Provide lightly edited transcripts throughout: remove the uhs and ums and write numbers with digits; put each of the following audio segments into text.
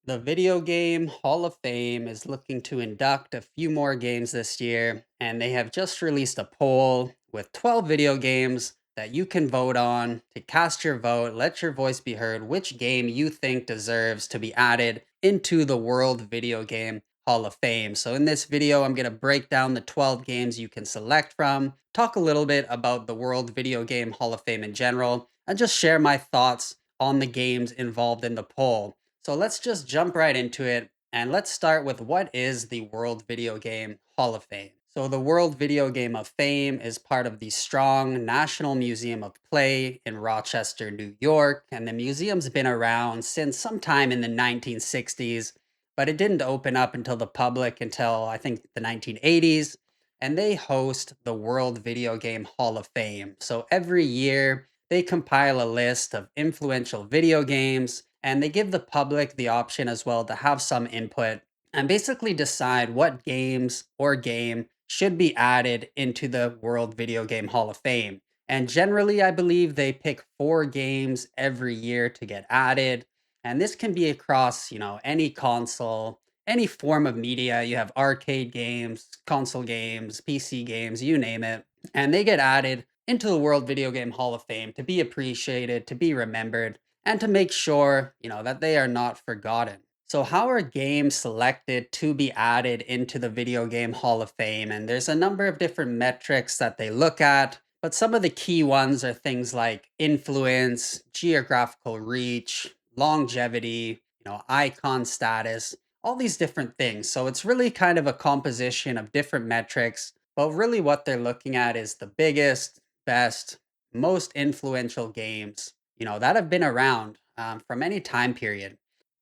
The Video Game Hall of Fame is looking to induct a few more games this year, and they have just released a poll with 12 video games that you can vote on to cast your vote, let your voice be heard, which game you think deserves to be added into the World Video Game Hall of Fame. So, in this video, I'm going to break down the 12 games you can select from, talk a little bit about the World Video Game Hall of Fame in general, and just share my thoughts on the games involved in the poll. So let's just jump right into it and let's start with what is the World Video Game Hall of Fame. So, the World Video Game of Fame is part of the Strong National Museum of Play in Rochester, New York. And the museum's been around since sometime in the 1960s, but it didn't open up until the public until I think the 1980s. And they host the World Video Game Hall of Fame. So, every year they compile a list of influential video games and they give the public the option as well to have some input and basically decide what games or game should be added into the World Video Game Hall of Fame. And generally, I believe they pick 4 games every year to get added. And this can be across, any console, any form of media. You have arcade games, console games, PC games, you name it. And they get added into the World Video Game Hall of Fame to be appreciated, to be remembered, and to make sure, that they are not forgotten. So how are games selected to be added into the Video Game Hall of Fame? And there's a number of different metrics that they look at, but some of the key ones are things like influence, geographical reach, longevity, icon status, all these different things. So it's really kind of a composition of different metrics, but really what they're looking at is the biggest, best, most influential games that have been around from any time period.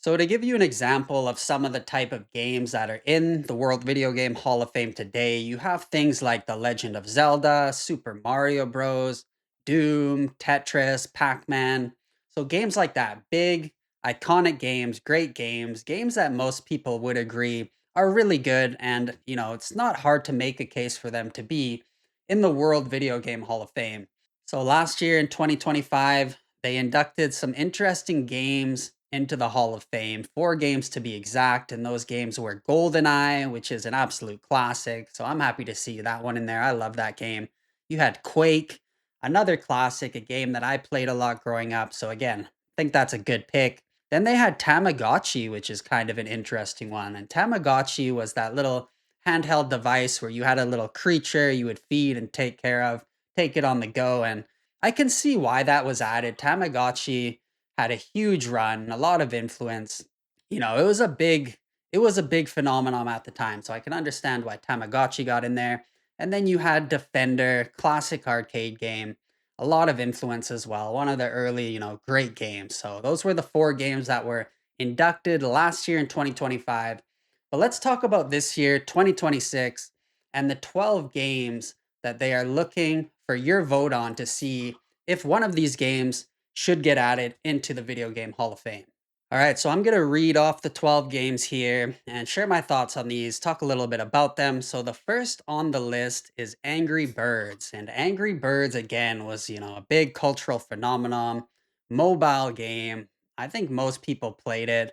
So, to give you an example of some of the type of games that are in the World Video Game Hall of Fame today, you have things like The Legend of Zelda, Super Mario Bros., Doom, Tetris, Pac Man. So, games like that, big, iconic games, great games, games that most people would agree are really good. And, it's not hard to make a case for them to be in the World Video Game Hall of Fame. So, last year in 2025, they inducted some interesting games into the Hall of Fame, 4 games to be exact, and those games were GoldenEye, which is an absolute classic. So I'm happy to see that one in there. I love that game. You had Quake, another classic, a game that I played a lot growing up. So again, I think that's a good pick. Then they had Tamagotchi, which is kind of an interesting one. And Tamagotchi was that little handheld device where you had a little creature you would feed and take care of, take it on the go. And I can see why that was added. Tamagotchi had a huge run, a lot of influence. It was a big phenomenon at the time, so I can understand why Tamagotchi got in there. And then you had Defender, classic arcade game, a lot of influence as well. One of the early, great games. So those were the 4 games that were inducted last year in 2025. But let's talk about this year, 2026, and the 12 games that they are looking for your vote on to see if one of these games should get added into the Video Game Hall of Fame. All right, so I'm going to read off the 12 games here and share my thoughts on these, talk a little bit about them. So the first on the list is Angry Birds. And Angry Birds, again, was, a big cultural phenomenon, mobile game. I think most people played it.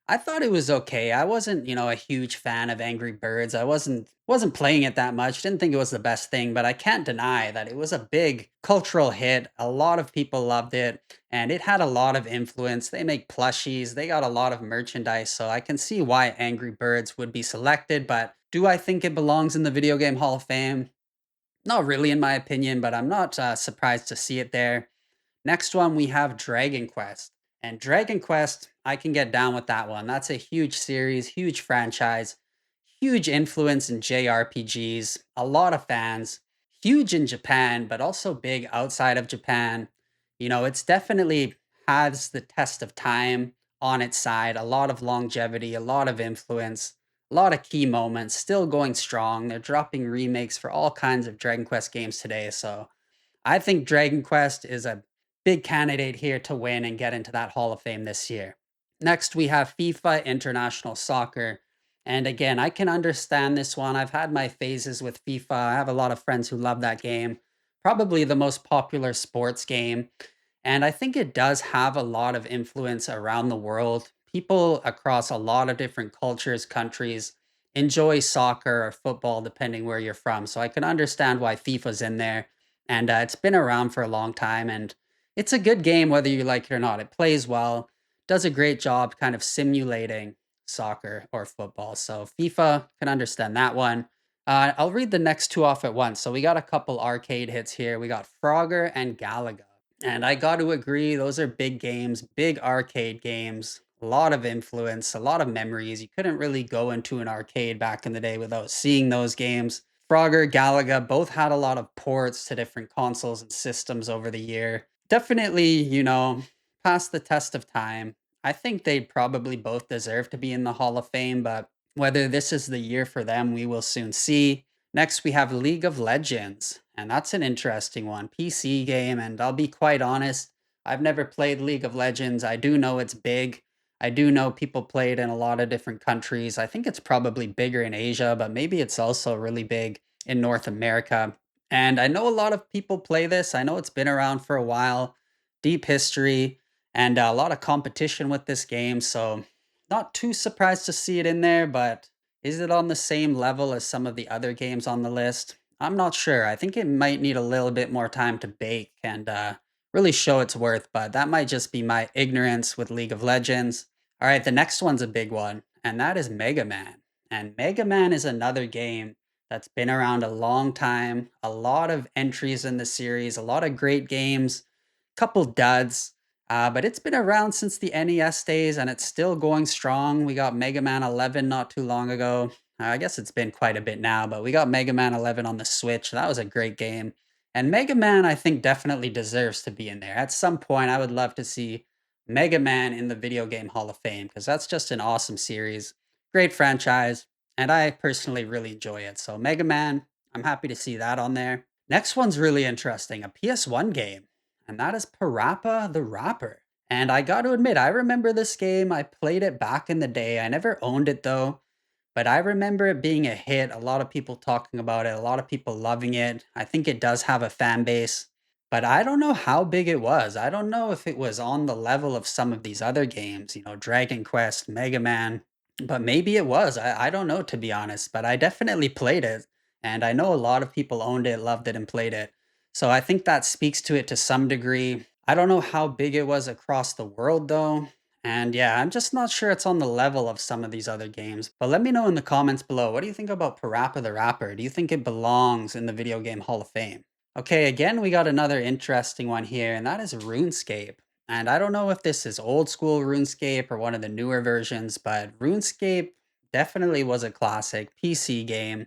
I thought it was okay. I wasn't, a huge fan of Angry Birds. I wasn't playing it that much. Didn't think it was the best thing, but I can't deny that it was a big cultural hit. A lot of people loved it, and it had a lot of influence. They make plushies, they got a lot of merchandise, so I can see why Angry Birds would be selected, but do I think it belongs in the Video Game Hall of Fame? Not really in my opinion, but I'm not surprised to see it there. Next one, we have Dragon Quest. And Dragon Quest, I can get down with that one. That's a huge series, huge franchise, huge influence in JRPGs, a lot of fans, huge in Japan, but also big outside of Japan. It's definitely has the test of time on its side, a lot of longevity, a lot of influence, a lot of key moments, still going strong. They're dropping remakes for all kinds of Dragon Quest games today. So I think Dragon Quest is a big candidate here to win and get into that Hall of Fame this year. Next, we have FIFA International Soccer. And again, I can understand this one. I've had my phases with FIFA. I have a lot of friends who love that game. Probably the most popular sports game. And I think it does have a lot of influence around the world. people across a lot of different cultures, countries enjoy soccer or football, depending where you're from. So I can understand why FIFA's in there. And it's been around for a long time. And it's a good game, whether you like it or not. It plays well, does a great job kind of simulating soccer or football. So FIFA can understand that one. I'll read the next two off at once. So we got a couple arcade hits here. We got Frogger and Galaga. And I got to agree, those are big games, big arcade games, a lot of influence, a lot of memories. You couldn't really go into an arcade back in the day without seeing those games. Frogger, Galaga both had a lot of ports to different consoles and systems over the year. Definitely, passed the test of time. I think they probably both deserve to be in the Hall of Fame, but whether this is the year for them, we will soon see. Next, we have League of Legends, and that's an interesting one. PC game, and I'll be quite honest, I've never played League of Legends. I do know it's big. I do know people play it in a lot of different countries. I think it's probably bigger in Asia, but maybe it's also really big in North America. And I know a lot of people play this. I know it's been around for a while, deep history, and a lot of competition with this game. So, not too surprised to see it in there, but is it on the same level as some of the other games on the list? I'm not sure. I think it might need a little bit more time to bake and really show its worth, but that might just be my ignorance with League of Legends. All right, the next one's a big one, and that is Mega Man. And Mega Man is another game that's been around a long time, a lot of entries in the series, a lot of great games, couple duds. But it's been around since the NES days and it's still going strong. We got Mega Man 11 not too long ago. I guess it's been quite a bit now, but we got Mega Man 11 on the Switch. That was a great game. And Mega Man, I think, definitely deserves to be in there. At some point, I would love to see Mega Man in the Video Game Hall of Fame because that's just an awesome series. Great franchise. And I personally really enjoy it. So, Mega Man, I'm happy to see that on there. Next one's really interesting, a PS1 game, and that is Parappa the Rapper. And I got to admit, I remember this game. I played it back in the day. I never owned it though, but I remember it being a hit. A lot of people talking about it, a lot of people loving it. I think it does have a fan base, but I don't know how big it was. I don't know if it was on the level of some of these other games, Dragon Quest, Mega Man, but maybe it was. I don't know, to be honest, but I definitely played it. And I know a lot of people owned it, loved it, and played it. So I think that speaks to it to some degree. I don't know how big it was across the world though. And yeah, I'm just not sure it's on the level of some of these other games. But let me know in the comments below. What do you think about Parappa the Rapper? Do you think it belongs in the Video Game Hall of Fame? Okay, again, we got another interesting one here, and that is RuneScape. And I don't know if this is old school RuneScape or one of the newer versions, but RuneScape definitely was a classic PC game.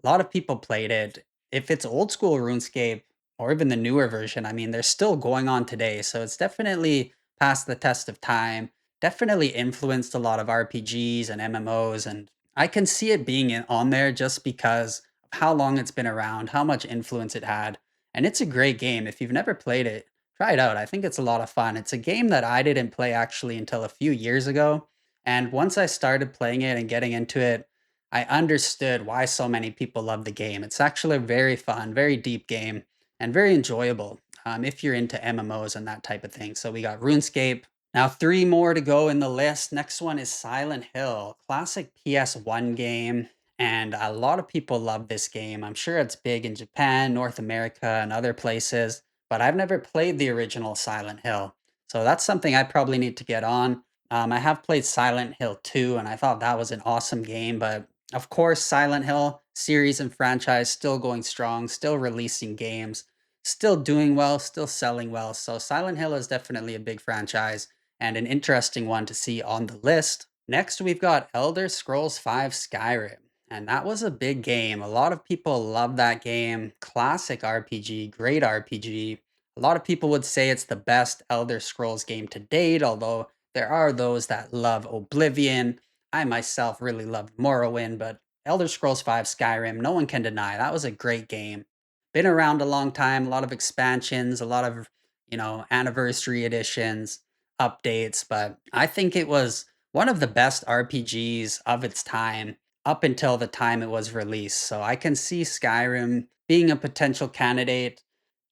A lot of people played it. If it's old school RuneScape or even the newer version, I mean, they're still going on today. So it's definitely passed the test of time, definitely influenced a lot of RPGs and MMOs. And I can see it being on there just because of how long it's been around, how much influence it had. And it's a great game. If you've never played it, try it out. I think it's a lot of fun. It's a game that I didn't play actually until a few years ago. And once I started playing it and getting into it, I understood why so many people love the game. It's actually a very fun, very deep game and very enjoyable if you're into MMOs and that type of thing. So we got RuneScape. Now, three more to go in the list. Next one is Silent Hill, classic PS1 game. And a lot of people love this game. I'm sure it's big in Japan, North America, and other places, but I've never played the original Silent Hill. So that's something I probably need to get on. I have played Silent Hill 2, and I thought that was an awesome game, but of course, Silent Hill series and franchise still going strong, still releasing games, still doing well, still selling well. So Silent Hill is definitely a big franchise and an interesting one to see on the list. Next, we've got Elder Scrolls V Skyrim. And that was a big game. A lot of people love that game. Classic RPG, great RPG. A lot of people would say it's the best Elder Scrolls game to date, although there are those that love Oblivion. I myself really loved Morrowind, but Elder Scrolls V Skyrim, no one can deny that was a great game. Been around a long time, a lot of expansions, a lot of, anniversary editions, updates, but I think it was one of the best RPGs of its time up until the time it was released. So I can see Skyrim being a potential candidate.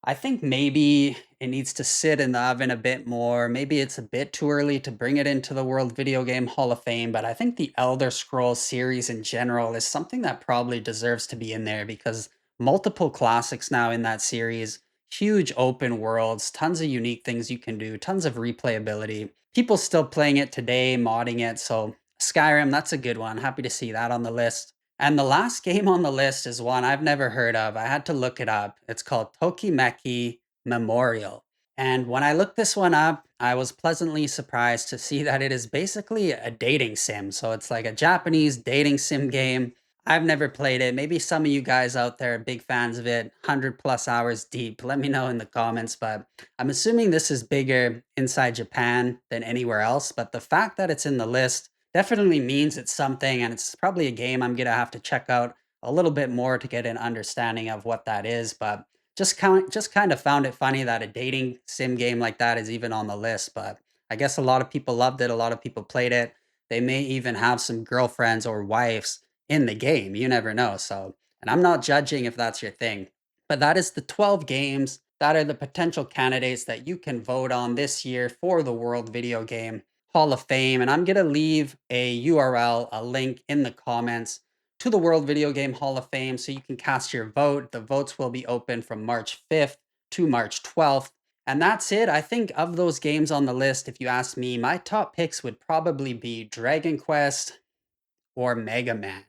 I think maybe it needs to sit in the oven a bit more. Maybe it's a bit too early to bring it into the World Video Game Hall of Fame, but I think the Elder Scrolls series in general is something that probably deserves to be in there because multiple classics now in that series, huge open worlds, tons of unique things you can do, tons of replayability. People still playing it today, modding it. So, Skyrim, that's a good one. Happy to see that on the list. And the last game on the list is one I've never heard of. I had to look it up. It's called Tokimeki Memorial. And when I looked this one up, I was pleasantly surprised to see that it is basically a dating sim. So it's like a Japanese dating sim game. I've never played it. Maybe some of you guys out there are big fans of it, 100 plus hours deep. Let me know in the comments. But I'm assuming this is bigger inside Japan than anywhere else. But the fact that it's in the list definitely means it's something, and it's probably a game I'm gonna have to check out a little bit more to get an understanding of what that is. But just kind of found it funny that a dating sim game like that is even on the list. But I guess a lot of people loved it. A lot of people played it. They may even have some girlfriends or wives in the game. You never know. So, and I'm not judging if that's your thing, but that is the 12 games that are the potential candidates that you can vote on this year for the World Video Game Hall of Fame. And I'm going to leave a URL, a link in the comments to the World Video Game Hall of Fame so you can cast your vote. The votes will be open from March 5th to March 12th. And that's it. I think of those games on the list, if you ask me, my top picks would probably be Dragon Quest or Mega Man.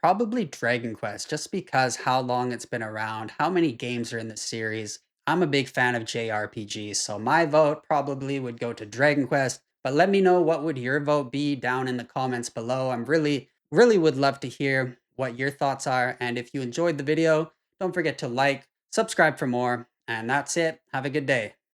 Probably Dragon Quest, just because how long it's been around, how many games are in the series. I'm a big fan of JRPGs, so my vote probably would go to Dragon Quest. But let me know what would your vote be down in the comments below. I'm really would love to hear what your thoughts are. And if you enjoyed the video, don't forget to like, subscribe for more. And that's it. Have a good day.